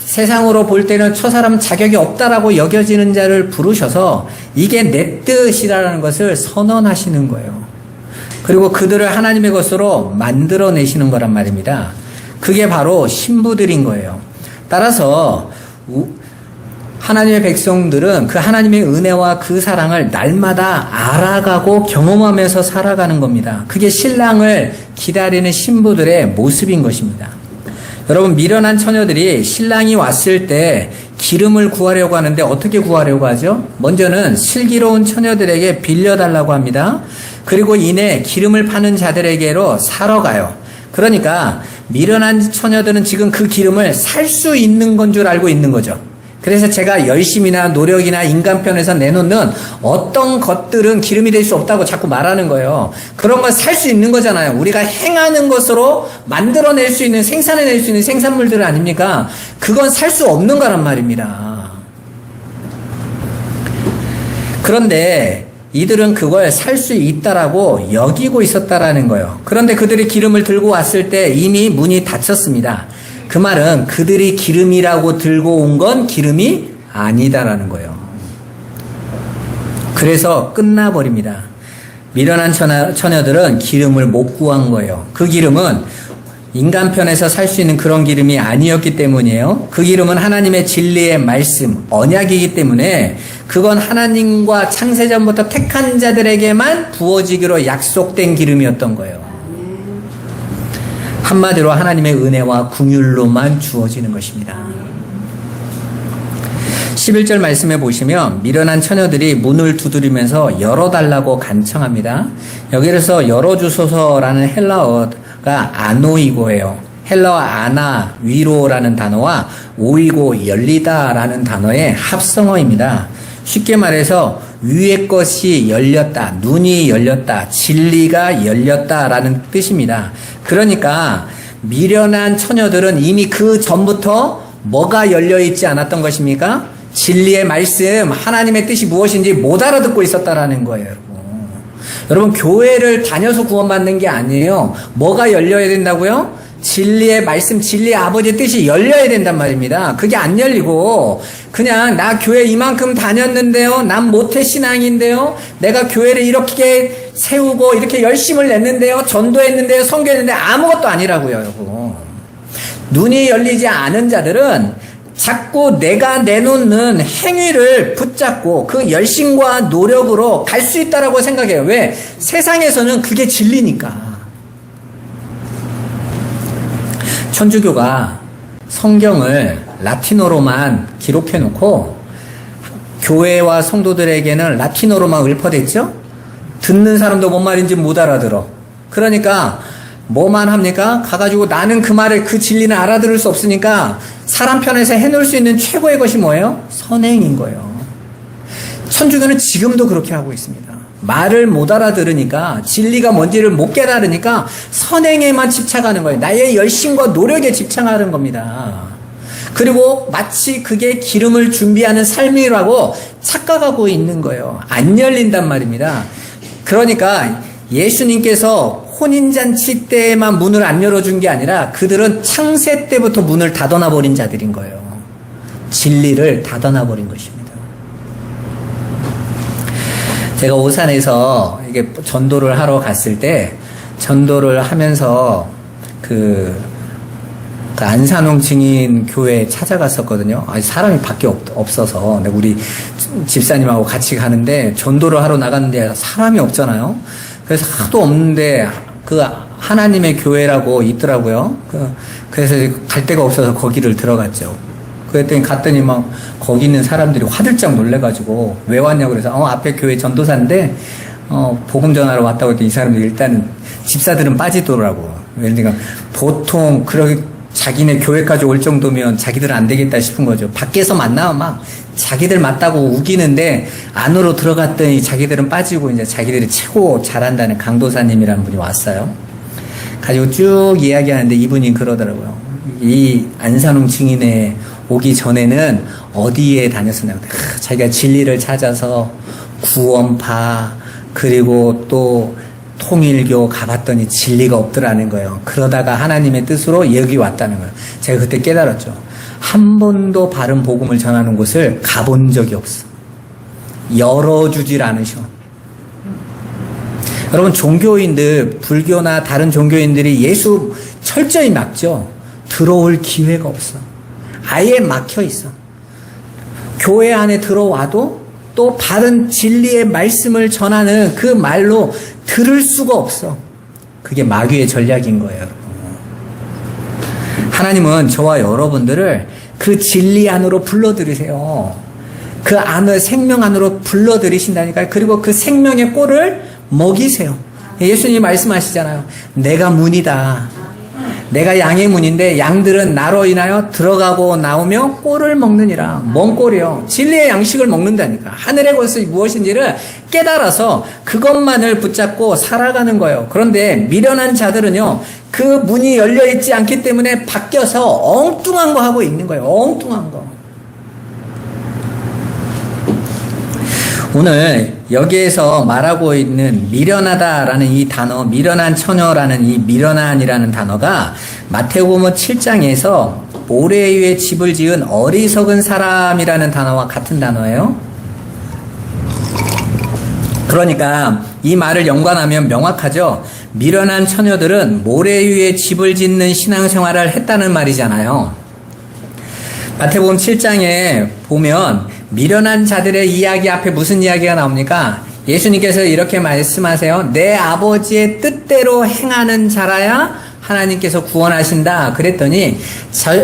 세상으로 볼 때는 저 사람 자격이 없다라고 여겨지는 자를 부르셔서 이게 내 뜻이라는 것을 선언하시는 거예요. 그리고 그들을 하나님의 것으로 만들어내시는 거란 말입니다. 그게 바로 신부들인 거예요. 따라서 하나님의 백성들은 그 하나님의 은혜와 그 사랑을 날마다 알아가고 경험하면서 살아가는 겁니다. 그게 신랑을 기다리는 신부들의 모습인 것입니다. 여러분, 미련한 처녀들이 신랑이 왔을 때 기름을 구하려고 하는데 어떻게 구하려고 하죠? 먼저는 슬기로운 처녀들에게 빌려달라고 합니다. 그리고 이내 기름을 파는 자들에게로 사러 가요. 그러니까 미련한 처녀들은 지금 그 기름을 살 수 있는 건 줄 알고 있는 거죠. 그래서 제가 열심이나 노력이나 인간 편에서 내놓는 어떤 것들은 기름이 될 수 없다고 자꾸 말하는 거예요. 그런 건 살 수 있는 거잖아요. 우리가 행하는 것으로 만들어낼 수 있는, 생산해낼 수 있는 생산물들 아닙니까? 그건 살 수 없는 거란 말입니다. 그런데 이들은 그걸 살 수 있다라고 여기고 있었다라는 거예요. 그런데 그들이 기름을 들고 왔을 때 이미 문이 닫혔습니다. 그 말은 그들이 기름이라고 들고 온 건 기름이 아니다라는 거예요. 그래서 끝나버립니다. 미련한 처녀들은 기름을 못 구한 거예요. 그 기름은 인간 편에서 살 수 있는 그런 기름이 아니었기 때문이에요. 그 기름은 하나님의 진리의 말씀, 언약이기 때문에 그건 하나님과 창세전부터 택한 자들에게만 부어지기로 약속된 기름이었던 거예요. 한마디로 하나님의 은혜와 긍휼로만 주어지는 것입니다. 11절 말씀에 보시면 미련한 처녀들이 문을 두드리면서 열어달라고 간청합니다. 여기서 열어주소서라는 헬라어가 아노이고예요. 헬라어 아나, 위로라는 단어와 오이고, 열리다라는 단어의 합성어입니다. 쉽게 말해서 위의 것이 열렸다, 눈이 열렸다, 진리가 열렸다라는 뜻입니다. 그러니까 미련한 처녀들은 이미 그 전부터 뭐가 열려있지 않았던 것입니까? 진리의 말씀, 하나님의 뜻이 무엇인지 못 알아듣고 있었다라는 거예요, 여러분. 여러분, 교회를 다녀서 구원받는 게 아니에요. 뭐가 열려야 된다고요? 진리의 말씀, 진리의 아버지의 뜻이 열려야 된단 말입니다. 그게 안 열리고 그냥 나 교회 이만큼 다녔는데요, 난 모태신앙인데요, 내가 교회를 이렇게 세우고 이렇게 열심을 냈는데요, 전도했는데요, 선교했는데 아무것도 아니라고요, 여러분. 눈이 열리지 않은 자들은 자꾸 내가 내놓는 행위를 붙잡고 그 열심과 노력으로 갈 수 있다라고 생각해요. 왜? 세상에서는 그게 진리니까. 천주교가 성경을 라틴어로만 기록해 놓고 교회와 성도들에게는 라틴어로만 읊어댔죠? 듣는 사람도 뭔 말인지 못 알아들어. 그러니까 뭐만 합니까? 가가지고 나는 그 말을, 그 진리는 알아들을 수 없으니까 사람 편에서 해놓을 수 있는 최고의 것이 뭐예요? 선행인 거예요. 천주교는 지금도 그렇게 하고 있습니다. 말을 못 알아들으니까, 진리가 뭔지를 못 깨달으니까 선행에만 집착하는 거예요. 나의 열심과 노력에 집착하는 겁니다. 그리고 마치 그게 기름을 준비하는 삶이라고 착각하고 있는 거예요. 안 열린단 말입니다. 그러니까 예수님께서 혼인잔치 때만 문을 안 열어준 게 아니라 그들은 창세 때부터 문을 닫아놔버린 자들인 거예요. 진리를 닫아놔버린 것입니다. 제가 오산에서 이게 전도를 하러 갔을 때, 전도를 하면서 그 안산홍 증인 교회에 찾아갔었거든요. 아니, 사람이 밖에 없어서. 근데 우리 집사님하고 같이 가는데 전도를 하러 나갔는데 사람이 없잖아요. 그래서 하도 없는데 그 하나님의 교회라고 있더라고요. 그래서 갈 데가 없어서 거기를 들어갔죠. 그랬더니 갔더니 막 거기 있는 사람들이 화들짝 놀래가지고 왜 왔냐고 그래서 앞에 교회 전도사인데 복음 전하러 왔다고 했더니 이 사람들이 일단은 집사들은 빠지더라고. 그러니까 보통 그렇게 자기네 교회까지 올 정도면 자기들은 안 되겠다 싶은 거죠. 밖에서 만나면 막 자기들 맞다고 우기는데 안으로 들어갔더니 자기들은 빠지고 이제 자기들이 최고 잘한다는 강도사님이라는 분이 왔어요. 가지고 쭉 이야기하는데 이분이 그러더라고요. 이 안산홍 증인에 오기 전에는 어디에 다녔었냐고. 자기가 진리를 찾아서 구원파 그리고 또 통일교 가봤더니 진리가 없더라는 거예요. 그러다가 하나님의 뜻으로 여기 왔다는 거예요. 제가 그때 깨달았죠. 한 번도 바른 복음을 전하는 곳을 가본 적이 없어. 열어주질 않으셔. 여러분, 종교인들, 불교나 다른 종교인들이 예수 철저히 막죠. 들어올 기회가 없어. 아예 막혀 있어. 교회 안에 들어와도 또 바른 진리의 말씀을 전하는 그 말로 들을 수가 없어. 그게 마귀의 전략인 거예요, 여러분. 하나님은 저와 여러분들을 그 진리 안으로 불러들이세요. 그 안을 생명 안으로 불러들이신다니까요. 그리고 그 생명의 꼴을 먹이세요. 예수님이 말씀하시잖아요. 내가 문이다. 내가 양의 문인데 양들은 나로 인하여 들어가고 나오며 꼴을 먹느니라. 뭔 꼴이요? 진리의 양식을 먹는다니까. 하늘의 것이 무엇인지를 깨달아서 그것만을 붙잡고 살아가는 거예요. 그런데 미련한 자들은요, 그 문이 열려있지 않기 때문에 바뀌어서 엉뚱한 거 하고 있는 거예요. 엉뚱한 거. 오늘 여기에서 말하고 있는 미련하다라는 이 단어, 미련한 처녀라는 이 미련한이라는 단어가 마태복음 7장에서 모래 위에 집을 지은 어리석은 사람이라는 단어와 같은 단어예요. 그러니까 이 말을 연관하면 명확하죠. 미련한 처녀들은 모래 위에 집을 짓는 신앙생활을 했다는 말이잖아요. 마태복음 7장에 보면 미련한 자들의 이야기 앞에 무슨 이야기가 나옵니까? 예수님께서 이렇게 말씀하세요. 내 아버지의 뜻대로 행하는 자라야 하나님께서 구원하신다. 그랬더니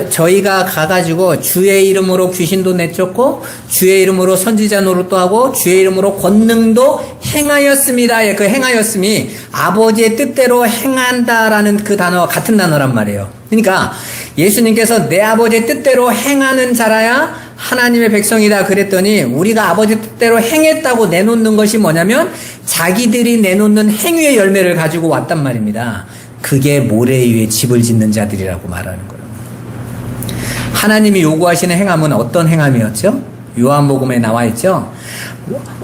저희가 가가지고 주의 이름으로 귀신도 내쫓고 주의 이름으로 선지자 노릇도 하고 주의 이름으로 권능도 행하였습니다. 그 행하였음이 아버지의 뜻대로 행한다라는 그 단어와 같은 단어란 말이에요. 그러니까 예수님께서 내 아버지의 뜻대로 행하는 자라야 하나님의 백성이다 그랬더니 우리가 아버지 뜻대로 행했다고 내놓는 것이 뭐냐면 자기들이 내놓는 행위의 열매를 가지고 왔단 말입니다. 그게 모래 위에 집을 짓는 자들이라고 말하는 거예요. 하나님이 요구하시는 행함은 어떤 행함이었죠? 요한복음에 나와 있죠.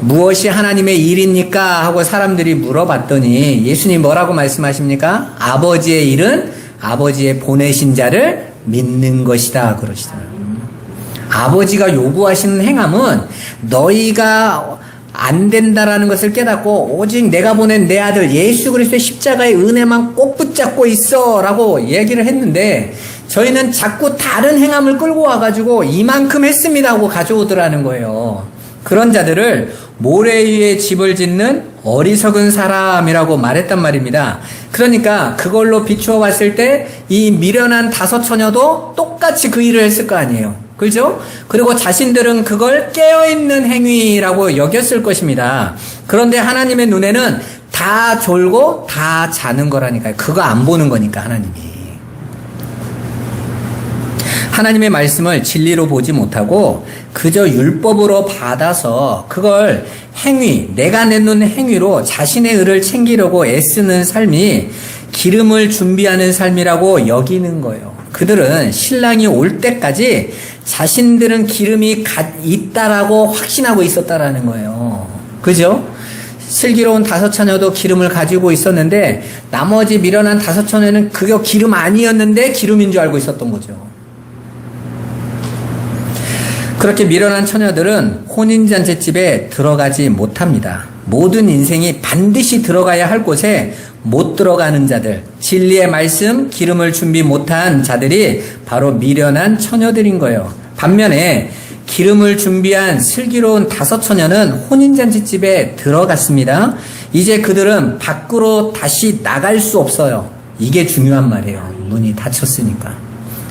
무엇이 하나님의 일입니까? 하고 사람들이 물어봤더니 예수님 뭐라고 말씀하십니까? 아버지의 일은 아버지의 보내신 자를 믿는 것이다 그러시더라고요. 아버지가 요구하시는 행함은 너희가 안 된다라는 것을 깨닫고 오직 내가 보낸 내 아들 예수 그리스도의 십자가의 은혜만 꼭 붙잡고 있어 라고 얘기를 했는데 저희는 자꾸 다른 행함을 끌고 와가지고 이만큼 했습니다 하고 가져오더라는 거예요. 그런 자들을 모래 위에 집을 짓는 어리석은 사람이라고 말했단 말입니다. 그러니까 그걸로 비추어 봤을 때 이 미련한 다섯 처녀도 똑같이 그 일을 했을 거 아니에요. 그죠? 그리고 자신들은 그걸 깨어있는 행위라고 여겼을 것입니다. 그런데 하나님의 눈에는 다 졸고 다 자는 거라니까요. 그거 안 보는 거니까 하나님이. 하나님의 말씀을 진리로 보지 못하고 그저 율법으로 받아서 그걸 행위, 내가 내놓는 행위로 자신의 의를 챙기려고 애쓰는 삶이 기름을 준비하는 삶이라고 여기는 거예요. 그들은 신랑이 올 때까지 자신들은 기름이 있다라고 확신하고 있었다라는 거예요. 그죠? 슬기로운 다섯 처녀도 기름을 가지고 있었는데 나머지 미련한 다섯 처녀는 그게 기름 아니었는데 기름인 줄 알고 있었던 거죠. 그렇게 미련한 처녀들은 혼인잔치집에 들어가지 못합니다. 모든 인생이 반드시 들어가야 할 곳에 못 들어가는 자들, 진리의 말씀, 기름을 준비 못한 자들이 바로 미련한 처녀들인 거예요. 반면에 기름을 준비한 슬기로운 다섯 처녀는 혼인잔치집에 들어갔습니다. 이제 그들은 밖으로 다시 나갈 수 없어요. 이게 중요한 말이에요. 문이 닫혔으니까.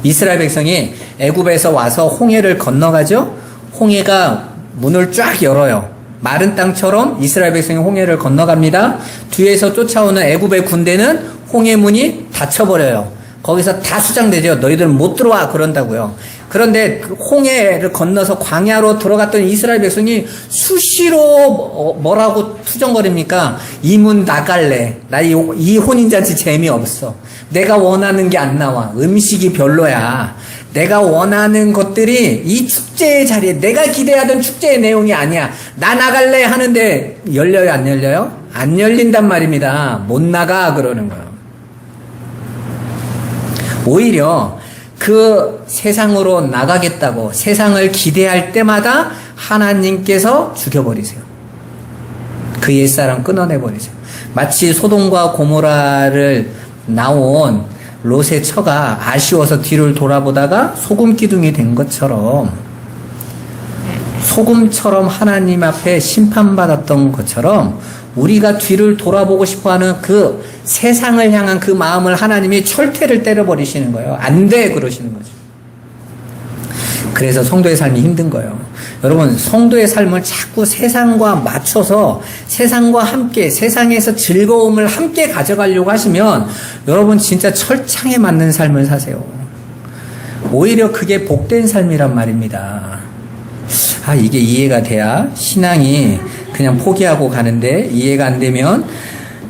이스라엘 백성이 애굽에서 와서 홍해를 건너가죠. 홍해가 문을 쫙 열어요. 마른 땅처럼 이스라엘 백성이 홍해를 건너갑니다. 뒤에서 쫓아오는 애굽의 군대는 홍해 문이 닫혀버려요. 거기서 다 수장되죠. 너희들은 못 들어와 그런다고요. 그런데 그 홍해를 건너서 광야로 들어갔던 이스라엘 백성이 수시로 뭐라고 투정거립니까? 이 문 나갈래. 나 이 혼인잔치 재미없어. 내가 원하는 게 안 나와. 음식이 별로야. 내가 원하는 것들이 이 축제의 자리에 내가 기대하던 축제의 내용이 아니야. 나 나갈래 하는데 열려요 안 열려요? 안 열린단 말입니다. 못 나가 그러는 거예요. 오히려 그 세상으로 나가겠다고 세상을 기대할 때마다 하나님께서 죽여버리세요. 그 옛사람 끊어내버리세요. 마치 소돔과 고모라를 나온 롯의 처가 아쉬워서 뒤를 돌아보다가 소금 기둥이 된 것처럼 소금처럼 하나님 앞에 심판받았던 것처럼 우리가 뒤를 돌아보고 싶어하는 그 세상을 향한 그 마음을 하나님이 철퇴를 때려버리시는 거예요. 안 돼 그러시는 거죠. 그래서 성도의 삶이 힘든 거예요. 여러분 성도의 삶을 자꾸 세상과 맞춰서 세상과 함께 세상에서 즐거움을 함께 가져가려고 하시면 여러분 진짜 철창에 맞는 삶을 사세요. 오히려 그게 복된 삶이란 말입니다. 아 이게 이해가 돼야 신앙이 그냥 포기하고 가는데 이해가 안 되면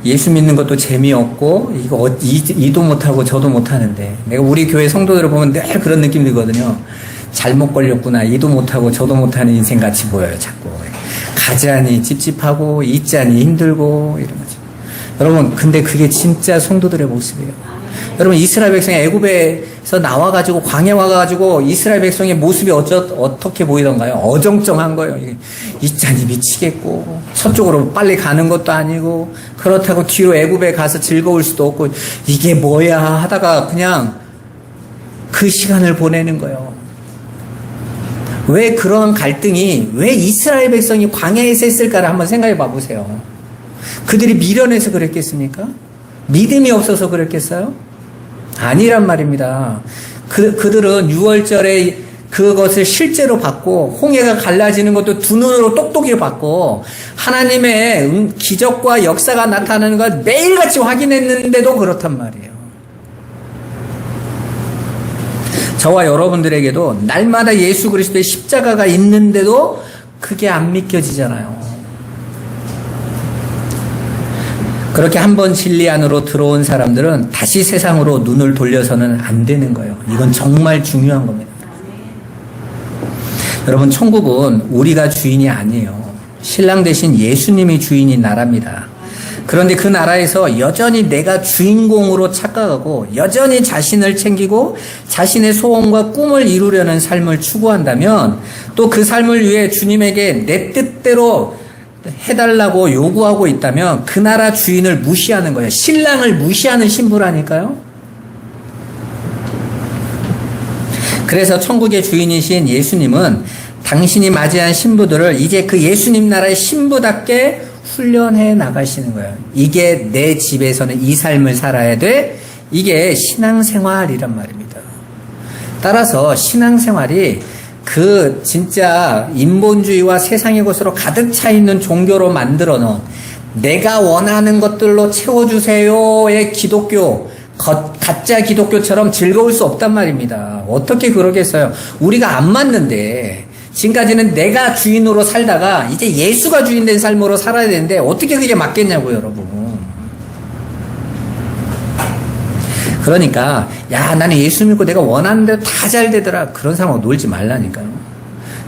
예수 믿는 것도 재미없고 이거 이도 못하고 저도 못하는데 내가 우리 교회 성도들을 보면 늘 그런 느낌 들거든요. 잘못 걸렸구나. 이도 못하고 저도 못하는 인생같이 보여요. 자꾸. 가자니 찝찝하고 있자니 힘들고 이런 거죠. 여러분 근데 그게 진짜 성도들의 모습이에요. 여러분, 이스라엘 백성이 애굽에서 나와가지고 광야에 와가지고 이스라엘 백성의 모습이 어떻게 보이던가요? 어정쩡한 거예요. 이 짠이 미치겠고, 서쪽으로 빨리 가는 것도 아니고, 그렇다고 뒤로 애굽에 가서 즐거울 수도 없고, 이게 뭐야 하다가 그냥 그 시간을 보내는 거예요. 왜 그런 갈등이, 왜 이스라엘 백성이 광야에서 했을까를 한번 생각해 봐 보세요. 그들이 미련해서 그랬겠습니까? 믿음이 없어서 그랬겠어요? 아니란 말입니다. 그들은 6월절에 그것을 실제로 봤고, 홍해가 갈라지는 것도 두 눈으로 똑똑히 봤고, 하나님의 기적과 역사가 나타나는 걸 매일같이 확인했는데도 그렇단 말이에요. 저와 여러분들에게도 날마다 예수 그리스도의 십자가가 있는데도 그게 안 믿겨지잖아요. 그렇게 한번 진리 안으로 들어온 사람들은 다시 세상으로 눈을 돌려서는 안 되는 거예요. 이건 정말 중요한 겁니다. 여러분, 천국은 우리가 주인이 아니에요. 신랑 대신 예수님이 주인인 나라입니다. 그런데 그 나라에서 여전히 내가 주인공으로 착각하고 여전히 자신을 챙기고 자신의 소원과 꿈을 이루려는 삶을 추구한다면, 또 그 삶을 위해 주님에게 내 뜻대로 해달라고 요구하고 있다면 그 나라 주인을 무시하는 거예요. 신랑을 무시하는 신부라니까요. 그래서 천국의 주인이신 예수님은 당신이 맞이한 신부들을 이제 그 예수님 나라의 신부답게 훈련해 나가시는 거예요. 이게 내 집에서는 이 삶을 살아야 돼. 이게 신앙생활이란 말입니다. 따라서 신앙생활이 그 진짜 인본주의와 세상의 것으로 가득 차 있는 종교로 만들어 놓은 내가 원하는 것들로 채워주세요의 기독교, 가짜 기독교처럼 즐거울 수 없단 말입니다. 어떻게 그러겠어요? 우리가 안 맞는데, 지금까지는 내가 주인으로 살다가 이제 예수가 주인 된 삶으로 살아야 되는데 어떻게 그게 맞겠냐고요, 여러분. 그러니까 야, 나는 예수 믿고 내가 원하는 대로 다 잘 되더라. 그런 사람하고 놀지 말라니까요.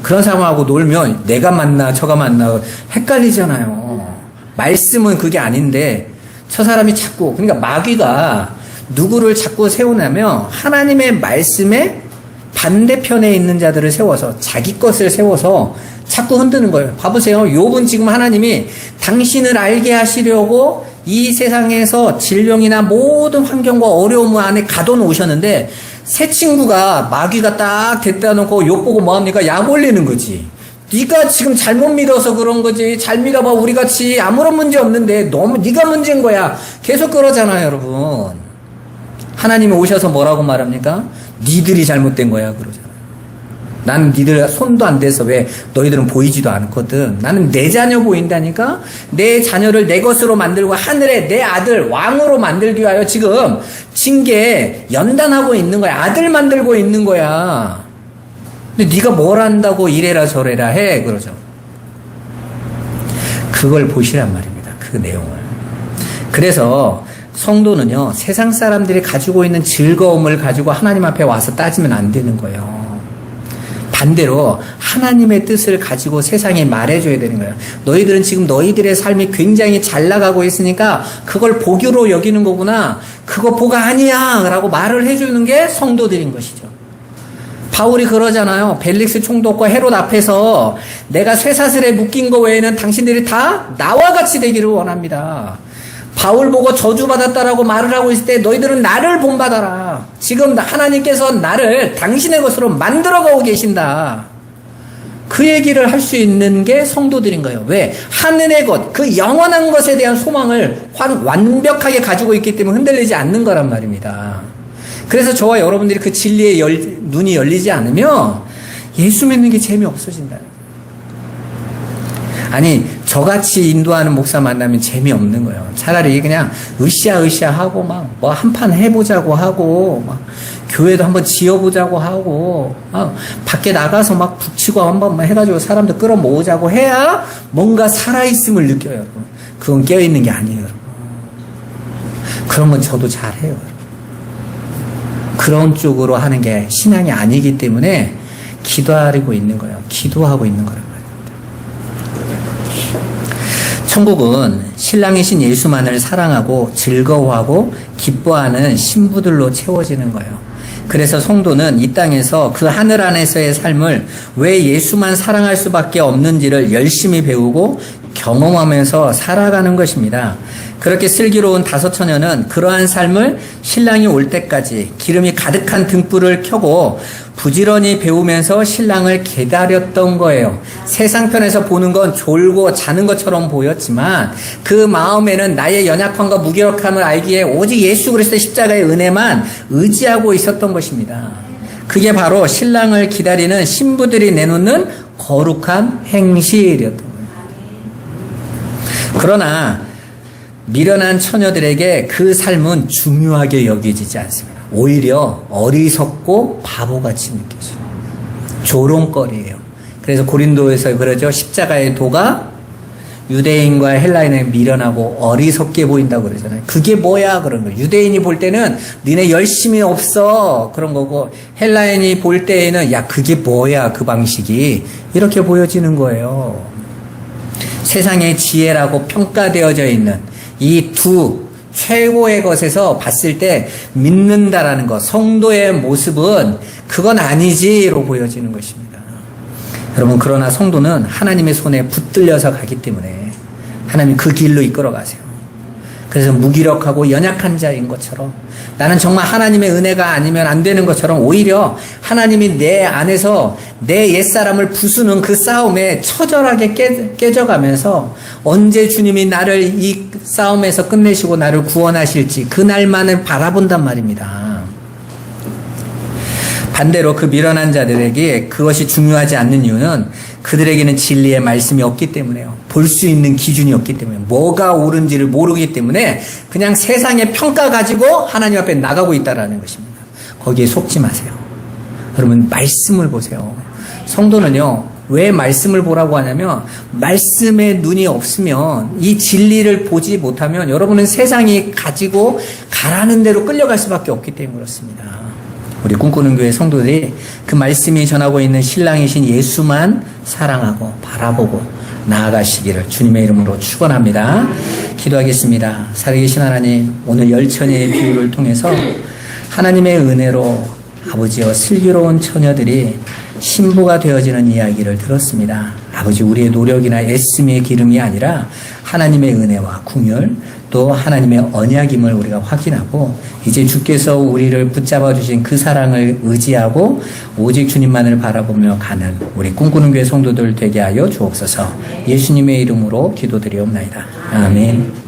그런 사람하고 놀면 내가 맞나 저가 맞나 헷갈리잖아요. 말씀은 그게 아닌데 저 사람이 자꾸, 그러니까 마귀가 누구를 자꾸 세우냐면 하나님의 말씀에 반대편에 있는 자들을 세워서 자기 것을 세워서 자꾸 흔드는 거예요. 봐보세요. 욥은 지금 하나님이 당신을 알게 하시려고 이 세상에서 질병이나 모든 환경과 어려움 안에 가둬놓으셨는데, 새 친구가 마귀가 딱 됐다 놓고 욥 보고 뭐합니까? 약 올리는 거지. 네가 지금 잘못 믿어서 그런 거지. 잘 믿어봐. 우리같이 아무런 문제 없는데 너무 네가 문제인 거야. 계속 그러잖아요, 여러분. 하나님이 오셔서 뭐라고 말합니까? 니들이 잘못된 거야, 그러잖아요. 나는 니들 손도 안 대서 왜 너희들은 보이지도 않거든. 나는 내 자녀 보인다니까. 내 자녀를 내 것으로 만들고 하늘에 내 아들 왕으로 만들기 위하여 지금 징계 연단하고 있는 거야. 아들 만들고 있는 거야. 근데 네가 뭘 한다고 이래라 저래라 해, 그러죠. 그걸 보시란 말입니다. 그 내용을. 그래서 성도는요, 세상 사람들이 가지고 있는 즐거움을 가지고 하나님 앞에 와서 따지면 안 되는 거예요. 반대로 하나님의 뜻을 가지고 세상에 말해줘야 되는 거예요. 너희들은 지금 너희들의 삶이 굉장히 잘 나가고 있으니까 그걸 복유로 여기는 거구나. 그거 복 아니야 라고 말을 해주는 게 성도들인 것이죠. 바울이 그러잖아요. 벨릭스 총독과 헤롯 앞에서 내가 쇠사슬에 묶인 거 외에는 당신들이 다 나와 같이 되기를 원합니다. 바울 보고 저주받았다라고 말을 하고 있을 때 너희들은 나를 본받아라. 지금 하나님께서 나를 당신의 것으로 만들어가고 계신다. 그 얘기를 할 수 있는 게 성도들인 거예요. 왜? 하늘의 것, 그 영원한 것에 대한 소망을 완벽하게 가지고 있기 때문에 흔들리지 않는 거란 말입니다. 그래서 저와 여러분들이 그 진리의 눈이 열리지 않으면 예수 믿는 게 재미없어진다. 아니, 저같이 인도하는 목사 만나면 재미없는 거예요. 차라리 그냥 으쌰으쌰 하고 막 뭐 한판 해보자고 하고 막 교회도 한번 지어보자고 하고 밖에 나가서 막 북치고 한번 해가지고 사람들 끌어모으자고 해야 뭔가 살아있음을 느껴요, 여러분. 그건 깨어있는 게 아니에요, 여러분. 그런 건 저도 잘해요, 여러분. 그런 쪽으로 하는 게 신앙이 아니기 때문에 기도하고 있는 거예요. 기도하고 있는 거란 말입니다. 천국은 신랑이신 예수만을 사랑하고 즐거워하고 기뻐하는 신부들로 채워지는 거예요. 그래서 성도는 이 땅에서 그 하늘 안에서의 삶을 왜 예수만 사랑할 수밖에 없는지를 열심히 배우고 경험하면서 살아가는 것입니다. 그렇게 슬기로운 다섯 처녀는 그러한 삶을 신랑이 올 때까지 기름이 가득한 등불을 켜고 부지런히 배우면서 신랑을 기다렸던 거예요. 세상편에서 보는 건 졸고 자는 것처럼 보였지만 그 마음에는 나의 연약함과 무기력함을 알기에 오직 예수 그리스도의 십자가의 은혜만 의지하고 있었던 것입니다. 그게 바로 신랑을 기다리는 신부들이 내놓는 거룩한 행실이었던 거예요. 그러나 미련한 처녀들에게 그 삶은 중요하게 여겨지지 않습니다. 오히려 어리석고 바보같이 느껴져요. 조롱거리예요. 그래서 고린도에서 그러죠. 십자가의 도가 유대인과 헬라인에 미련하고 어리석게 보인다고 그러잖아요. 그게 뭐야? 그런 거예요. 유대인이 볼 때는 니네 열심히 없어. 그런 거고 헬라인이 볼 때에는 야 그게 뭐야? 그 방식이 이렇게 보여지는 거예요. 세상의 지혜라고 평가되어져 있는 이 두 최고의 것에서 봤을 때 믿는다라는 것, 성도의 모습은 그건 아니지로 보여지는 것입니다. 여러분, 그러나 성도는 하나님의 손에 붙들려서 가기 때문에 하나님 그 길로 이끌어 가세요. 그래서 무기력하고 연약한 자인 것처럼 나는 정말 하나님의 은혜가 아니면 안 되는 것처럼 오히려 하나님이 내 안에서 내 옛사람을 부수는 그 싸움에 처절하게 깨져가면서 언제 주님이 나를 이 싸움에서 끝내시고 나를 구원하실지 그날만을 바라본단 말입니다. 반대로 그 미련한 자들에게 그것이 중요하지 않는 이유는 그들에게는 진리의 말씀이 없기 때문에요. 볼 수 있는 기준이 없기 때문에 뭐가 옳은지를 모르기 때문에 그냥 세상의 평가 가지고 하나님 앞에 나가고 있다는 것입니다. 거기에 속지 마세요. 여러분 말씀을 보세요. 성도는요. 왜 말씀을 보라고 하냐면 말씀에 눈이 없으면 이 진리를 보지 못하면 여러분은 세상이 가지고 가라는 대로 끌려갈 수밖에 없기 때문에 그렇습니다. 우리 꿈꾸는 교회 성도들이 그 말씀이 전하고 있는 신랑이신 예수만 사랑하고 바라보고 나아가시기를 주님의 이름으로 축원합니다. 기도하겠습니다. 살아계신 하나님, 오늘 열처녀의 비유를 통해서 하나님의 은혜로 아버지여 슬기로운 처녀들이 신부가 되어지는 이야기를 들었습니다. 아버지, 우리의 노력이나 애씀의 기름이 아니라 하나님의 은혜와 궁율 또 하나님의 언약임을 우리가 확인하고 이제 주께서 우리를 붙잡아 주신 그 사랑을 의지하고 오직 주님만을 바라보며 가는 우리 꿈꾸는 교회 성도들 되게 하여 주옵소서. 예수님의 이름으로 기도드리옵나이다. 아멘.